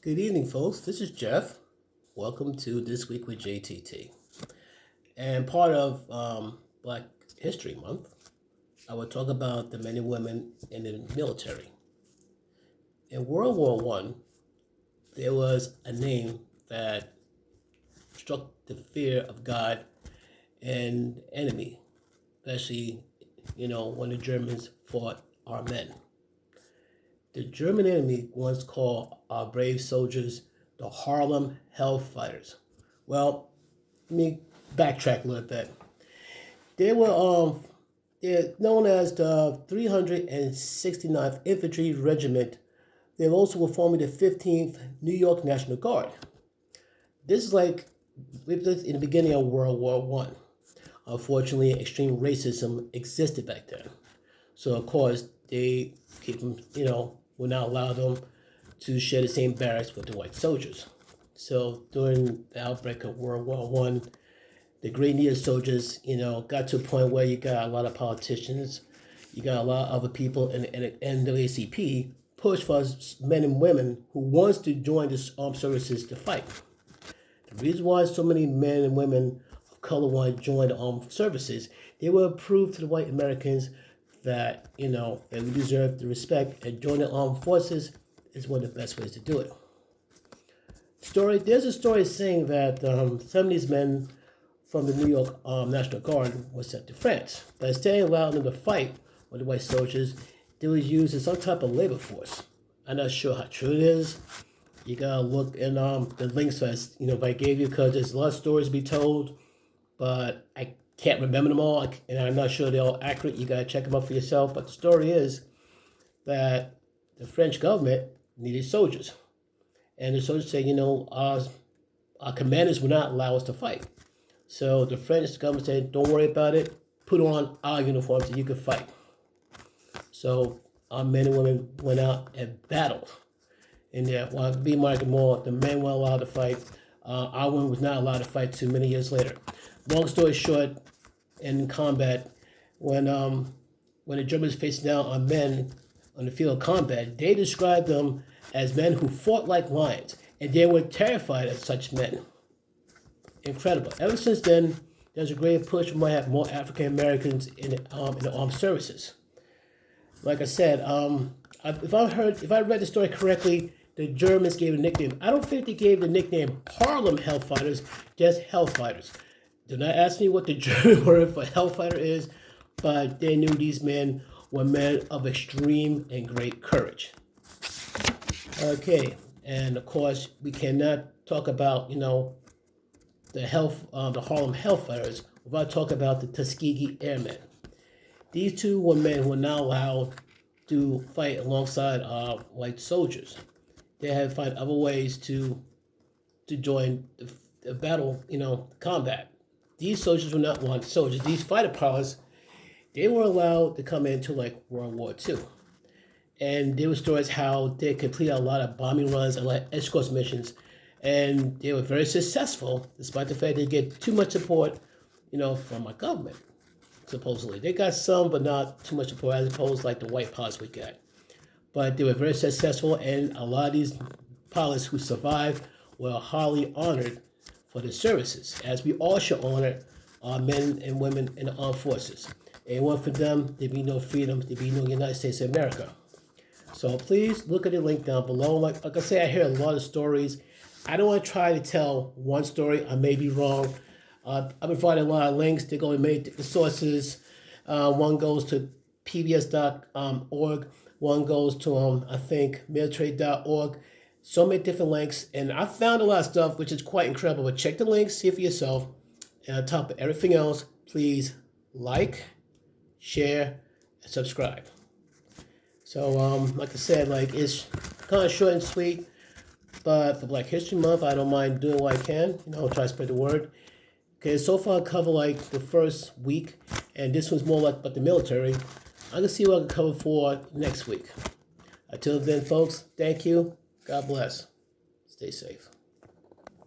Good evening, folks. This is Jeff. Welcome to This Week with JTT. And part of Black History Month, I will talk about the men and women in the military. In World War I, there was a name that struck the fear of God and enemy, especially, when the Germans fought our men. The German enemy once called our brave soldiers the Harlem Hellfighters. Well, let me backtrack a little bit. They were they're known as the 369th Infantry Regiment. They also were forming the 15th New York National Guard. This is like in the beginning of World War I. Unfortunately, extreme racism existed back then. So of course they keep them, would not allow them to share the same barracks with the white soldiers. So during the outbreak of World War I, the great need of soldiers, got to a point where you got a lot of politicians, you got a lot of other people in the NAACP push for men and women who wants to join the armed services to fight. The reason why so many men and women of color want to join the armed services, they will prove to the white Americans that, that we deserve the respect, and joining the armed forces is one of the best ways to do it. There's a story saying that some of these men from the New York National Guard were sent to France, but instead of allowing them to fight with the white soldiers, they were used as some type of labor force. I'm not sure how true it is. You gotta look in the links that if I gave you, because there's a lot of stories to be told, but I can't remember them all, and I'm not sure they're all accurate. You gotta check them out for yourself. But the story is that the French government needed soldiers, and the soldiers said, our commanders would not allow us to fight. So the French government said, "Don't worry about it. Put on our uniforms, and you can fight." So our men and women went out and battled. And there, while B. Market Mall, the men were allowed to fight. Our women was not allowed to fight too many years later. Long story short, in combat, when the Germans faced down on men on the field of combat, they described them as men who fought like lions, and they were terrified of such men. Incredible. Ever since then, there's a great push for have more African Americans in the armed services. Like I said, if I read the story correctly, the Germans gave a nickname. I don't think they gave the nickname Harlem Hellfighters, just Hellfighters. Do not ask me what the German word for Hellfighter is, but they knew these men were men of extreme and great courage. Okay, and of course, we cannot talk about, the Harlem Hellfighters without talking about the Tuskegee Airmen. These two were men who were not allowed to fight alongside white soldiers. They had to find other ways to join the battle, combat. These soldiers were not wanted soldiers. These fighter pilots, they were allowed to come into like World War II. And there were stories how they completed a lot of bombing runs and like escort missions. And they were very successful, despite the fact they get too much support, from our government, supposedly. They got some, but not too much support, as opposed to like the white pilots we got. But they were very successful, and a lot of these pilots who survived were highly honored for their services, as we all should honor our men and women in the armed forces. And one for them, there'd be no freedom, there'd be no United States of America. So please look at the link down below. Like I say, I hear a lot of stories. I don't want to try to tell one story. I may be wrong. I've provided a lot of links. They go and make the sources. One goes to pbs.org. One goes to, I think, military.org. So many different links. And I found a lot of stuff, which is quite incredible. But check the links, see it for yourself. And on top of everything else, please like, share, and subscribe. So, like I said, it's kind of short and sweet. But for Black History Month, I don't mind doing what I can. Try to spread the word. Okay, so far I covered the first week. And this one's more about the military. I'm going to see what I can cover for next week. Until then, folks, thank you. God bless. Stay safe.